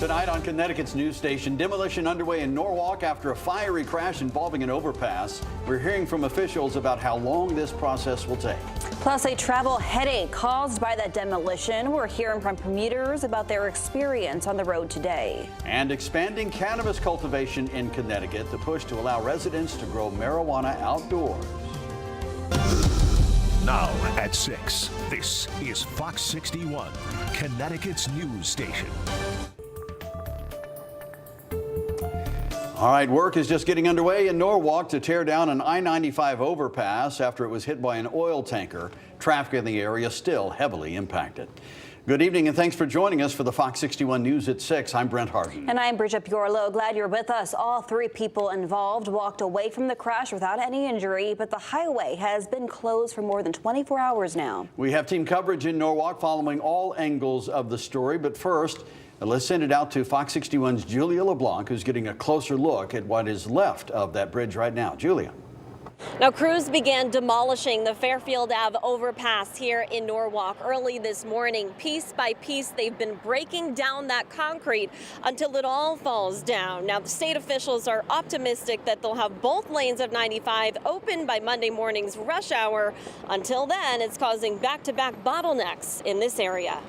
Tonight on Connecticut's news station, demolition underway in Norwalk after a fiery crash involving an overpass. We're hearing from officials about how long this process will take. Plus, a travel headache caused by that demolition. We're hearing from commuters about their experience on the road today. And expanding cannabis cultivation in Connecticut, the push to allow residents to grow marijuana outdoors. Now at 6, this is Fox 61, Connecticut's news station. All right, work is just getting underway in Norwalk to tear down an I-95 overpass after it was hit by an oil tanker. Traffic in the area still heavily impacted. Good evening and thanks for joining us for the Fox 61 News at 6. I'm Brent Harden. And I'm Bridget Piorlo. Glad you're with us. All three people involved walked away from the crash without any injury, but the highway has been closed for more than 24 hours now. We have team coverage in Norwalk following all angles of the story, but first, let's send it out to Fox 61's Julia LeBlanc, who's getting a closer look at what is left of that bridge right now. Julia. Now, crews began demolishing the Fairfield Ave overpass here in Norwalk early this morning. Piece by piece, they've been breaking down that concrete until it all falls down. Now, the state officials are optimistic that they'll have both lanes of 95 open by Monday morning's rush hour. Until then, it's causing back-to-back bottlenecks in this area.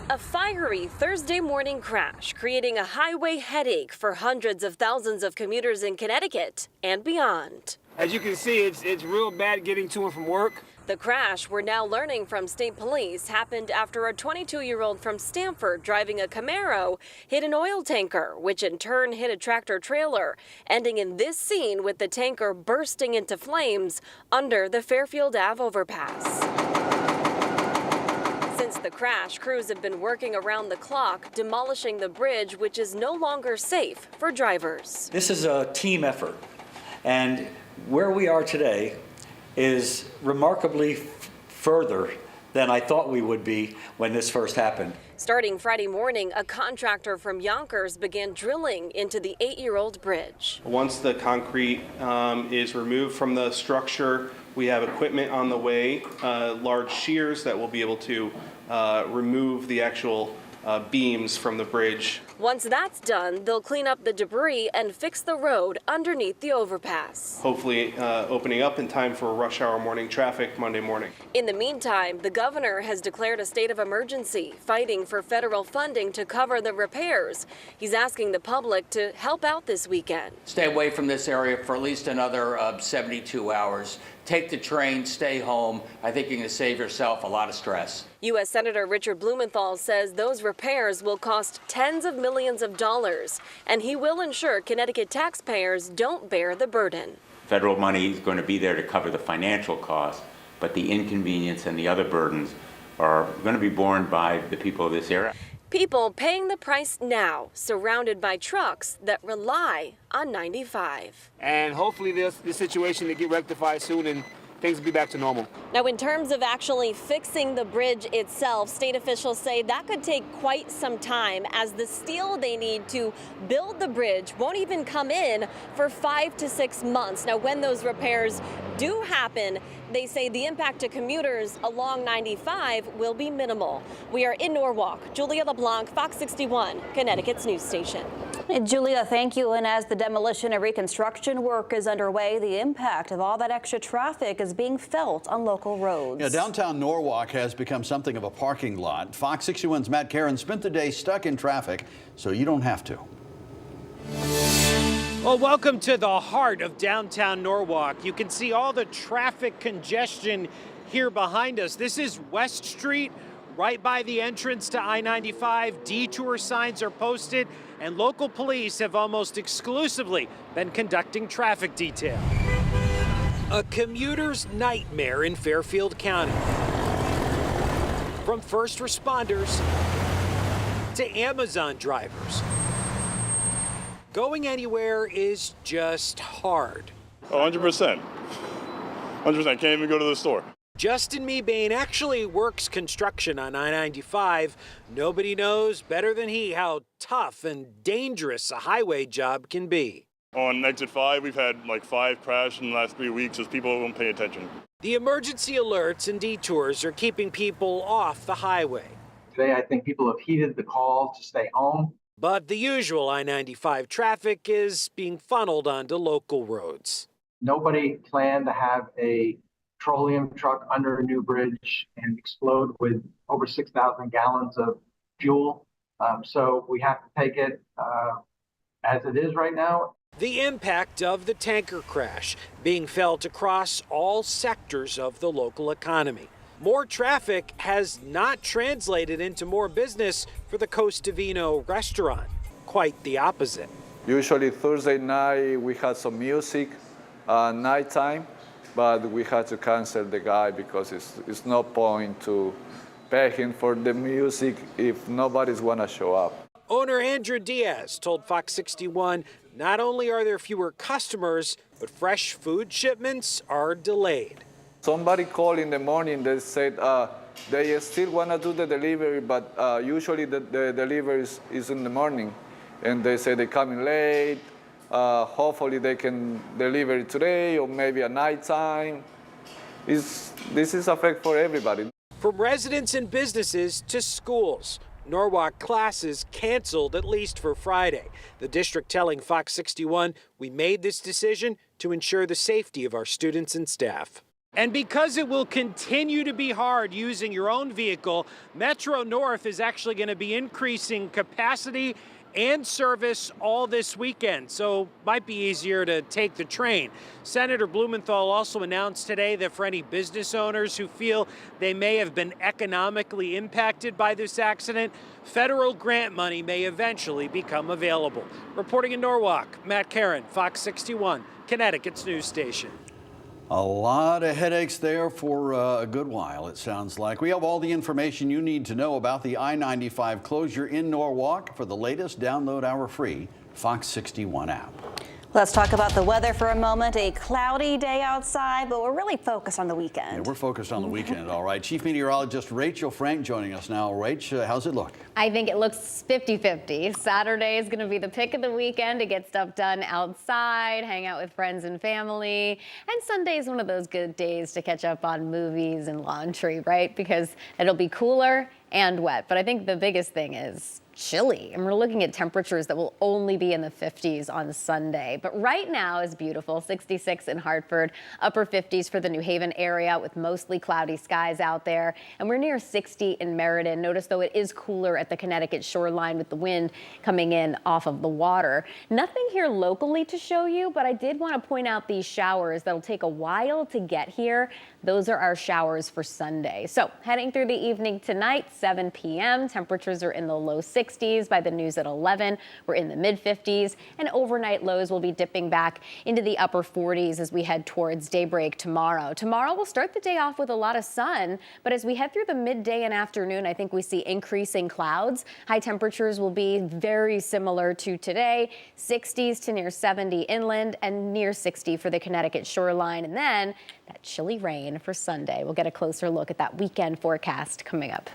A fiery Thursday morning crash creating a highway headache for hundreds of thousands of commuters in Connecticut and beyond. As you can see, it's real bad getting to and from work. The crash, we're now learning from state police, happened after a 22-year-old from Stamford driving a Camaro hit an oil tanker, which in turn hit a tractor trailer, ending in this scene with the tanker bursting into flames under the Fairfield Ave overpass. Since the crash, crews have been working around the clock, demolishing the bridge, which is no longer safe for drivers. This is a team effort, and where we are today is remarkably further than I thought we would be when this first happened. Starting Friday morning, a contractor from Yonkers began drilling into the 8-year-old bridge. Once the concrete is removed from the structure, we have equipment on the way, large shears that will be able to remove the actual beams from the bridge. Once that's done, they'll clean up the debris and fix the road underneath the overpass. Hopefully opening up in time for rush hour morning traffic Monday morning. In the meantime, the governor has declared a state of emergency, fighting for federal funding to cover the repairs. He's asking the public to help out this weekend. Stay away from this area for at least another 72 hours. Take the train, stay home. I think you can save yourself a lot of stress. U.S. Senator Richard Blumenthal says those repairs will cost tens of millions of dollars, and he will ensure Connecticut taxpayers don't bear the burden. Federal money is going to be there to cover the financial cost, but the inconvenience and the other burdens are going to be borne by the people of this area. People paying the price now, surrounded by trucks that rely on 95. And hopefully this situation will get rectified soon and things will be back to normal. Now, in terms of actually fixing the bridge itself, state officials say that could take quite some time, as the steel they need to build the bridge won't even come in for 5 to 6 months. Now, when those repairs do happen, they say the impact to commuters along 95 will be minimal. We are in Norwalk. Julia LeBlanc, Fox 61, Connecticut's news station. Julia, thank you. And as the demolition and reconstruction work is underway, the impact of all that extra traffic is being felt on local roads. Yeah, downtown Norwalk has become something of a parking lot. Fox 61's Matt Karen spent the day stuck in traffic, so you don't have to. Well, welcome to the heart of downtown Norwalk. You can see all the traffic congestion here behind us. This is West Street, right by the entrance to I-95. Detour signs are posted, and local police have almost exclusively been conducting traffic detail. A commuter's nightmare in Fairfield County. From first responders to Amazon drivers. Going anywhere is just hard. 100%. 100%. Can't even go to the store. Justin Mebane actually works construction on I-95. Nobody knows better than he how tough and dangerous a highway job can be. On exit 5, we've had like 5 crashes in the last 3 weeks as people don't pay attention. The emergency alerts and detours are keeping people off the highway. Today, I think people have heeded the call to stay home. But the usual I-95 traffic is being funneled onto local roads. Nobody planned to have a petroleum truck under a new bridge and explode with over 6,000 gallons of fuel. So we have to take it as it is right now. The impact of the tanker crash being felt across all sectors of the local economy. More traffic has not translated into more business for the Costa Vino restaurant. Quite the opposite. Usually Thursday night we had some music, nighttime, but we had to cancel the guy because it's no point to pay him for the music if nobody's gonna show up. Owner Andrew Diaz told Fox 61 not only are there fewer customers, but fresh food shipments are delayed. Somebody called in the morning, they said they still want to do the delivery, but usually the delivery is in the morning. And they say they're coming late, hopefully they can deliver it today or maybe at nighttime. This is a fact for everybody. From residents and businesses to schools, Norwalk classes canceled at least for Friday. The district telling Fox 61, we made this decision to ensure the safety of our students and staff. And because it will continue to be hard using your own vehicle, Metro North is actually going to be increasing capacity and service all this weekend, so might be easier to take the train. Senator Blumenthal also announced today that for any business owners who feel they may have been economically impacted by this accident, federal grant money may eventually become available. Reporting in Norwalk, Matt Caron, Fox 61, Connecticut's news station. A lot of headaches there for a good while, it sounds like. We have all the information you need to know about the I-95 closure in Norwalk. For the latest, download our free Fox 61 app. Let's talk about the weather for a moment. A cloudy day outside, but we're really focused on the weekend. Yeah, we're focused on the weekend, all right. Chief Meteorologist Rachel Frank joining us now. Rach, how's it look? I think it looks 50-50. Saturday is going to be the pick of the weekend to get stuff done outside, hang out with friends and family. And Sunday is one of those good days to catch up on movies and laundry, right? Because it'll be cooler and wet. But I think the biggest thing is chilly, and we're looking at temperatures that will only be in the 50s on Sunday. But right now is beautiful, 66 in Hartford, upper 50s for the New Haven area with mostly cloudy skies out there, and we're near 60 in Meriden. Notice though it is cooler at the Connecticut shoreline with the wind coming in off of the water. Nothing here locally to show you, but I did want to point out these showers that'll take a while to get here. Those are our showers for Sunday. So heading through the evening tonight, 7 p.m., temperatures are in the low 60s. By the news at 11, we're in the mid 50s, and overnight lows will be dipping back into the upper 40s as we head towards daybreak tomorrow. Tomorrow we'll start the day off with a lot of sun, but as we head through the midday and afternoon, I think we see increasing clouds. High temperatures will be very similar to today, 60s to near 70 inland and near 60 for the Connecticut shoreline, and then that chilly rain for Sunday. We'll get a closer look at that weekend forecast coming up.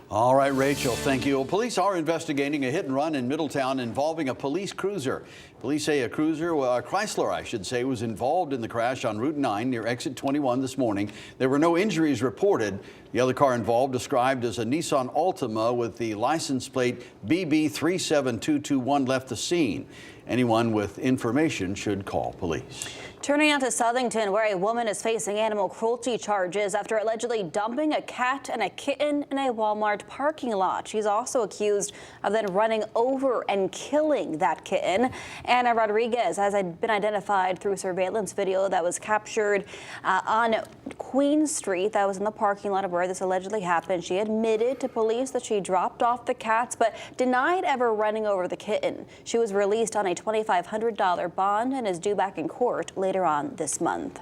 All right, Rachel, thank you. Well, police are investigating a hit and run in Middletown involving a police cruiser. Police say a Chrysler, I should say, was involved in the crash on Route 9 near exit 21 this morning. There were no injuries reported. The other car involved, described as a Nissan Altima with the license plate BB37221, left the scene. Anyone with information should call police. Turning out to Southington, where a woman is facing animal cruelty charges after allegedly dumping a cat and a kitten in a Walmart parking lot. She's also accused of then running over and killing that kitten. Anna Rodriguez has been identified through surveillance video that was captured on Queen Street. That was in the parking lot of where this allegedly happened. She admitted to police that she dropped off the cats, but denied ever running over the kitten. She was released on a $2,500 bond and is due back in court later on this month.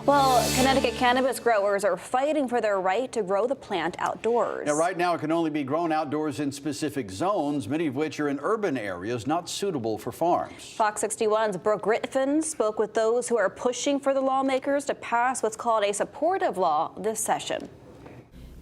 Well, Connecticut cannabis growers are fighting for their right to grow the plant outdoors. Now, right now, it can only be grown outdoors in specific zones, many of which are in urban areas not suitable for farms. Fox 61's Brooke Griffin spoke with those who are pushing for the lawmakers to pass what's called a supportive law this session.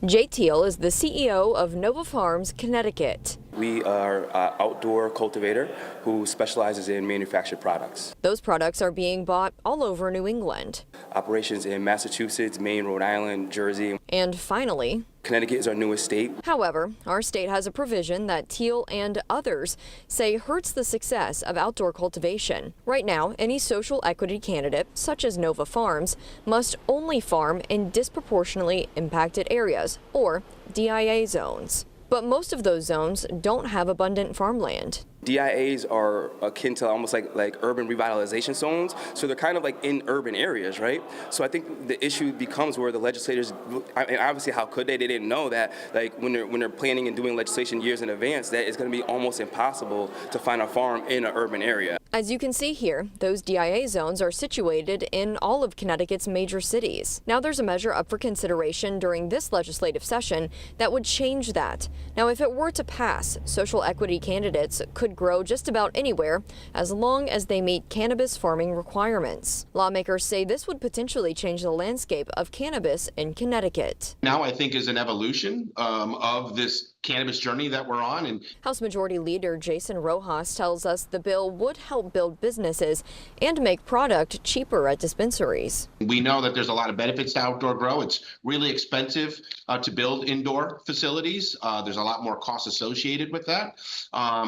Jay Teal is the CEO of Nova Farms, Connecticut. We are an outdoor cultivator who specializes in manufactured products. Those products are being bought all over New England. Operations in Massachusetts, Maine, Rhode Island, Jersey. And finally, Connecticut is our newest state. However, our state has a provision that Teal and others say hurts the success of outdoor cultivation. Right now, any social equity candidate, such as Nova Farms, must only farm in disproportionately impacted areas, or DIA zones. But most of those zones don't have abundant farmland. DIAs are akin to almost like urban revitalization zones, so they're kind of like in urban areas, right? So I think the issue becomes where the legislators, and obviously how could they didn't know that, like when they're planning and doing legislation years in advance, that it's going to be almost impossible to find a farm in an urban area. As you can see here, those DIA zones are situated in all of Connecticut's major cities. Now there's a measure up for consideration during this legislative session that would change that. Now if it were to pass, social equity candidates could grow just about anywhere as long as they meet cannabis farming requirements. Lawmakers say this would potentially change the landscape of cannabis in Connecticut. Now I think is an evolution of this cannabis journey that we're on. And House Majority Leader Jason Rojas tells us the bill would help build businesses and make product cheaper at dispensaries. we know that there's a lot of benefits to outdoor grow. It's really expensive to build indoor facilities. There's a lot more costs associated with that.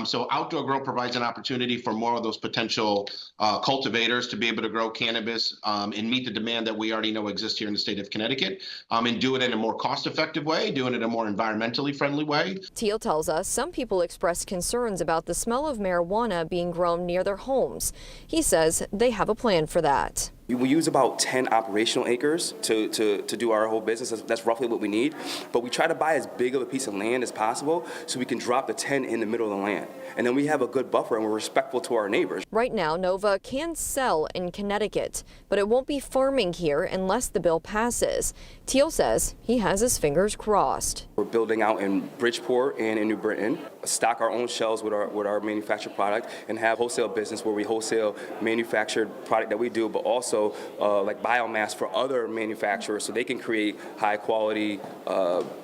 So outdoor grow provides an opportunity for more of those potential cultivators to be able to grow cannabis and meet the demand that we already know exists here in the state of Connecticut, and do it in a more cost-effective way, do it in a more environmentally friendly way. Teal tells us some people expressed concerns about the smell of marijuana being grown near their homes. He says they have a plan for that. We use about 10 operational acres to do our whole business. That's roughly what we need. But we try to buy as big of a piece of land as possible so we can drop the 10 in the middle of the land. And then we have a good buffer and we're respectful to our neighbors. Right now, Nova can sell in Connecticut, but it won't be farming here unless the bill passes. Teal says he has his fingers crossed. We're building out in Bridgeport and in New Britain, stock our own shelves with our manufactured product, and have wholesale business where we wholesale manufactured product that we do, but also like biomass for other manufacturers so they can create high quality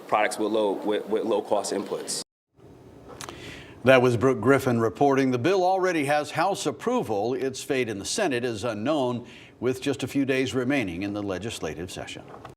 products with low cost inputs. That was Brooke Griffin reporting. The bill already has House approval. Its fate in the Senate is unknown, with just a few days remaining in the legislative session.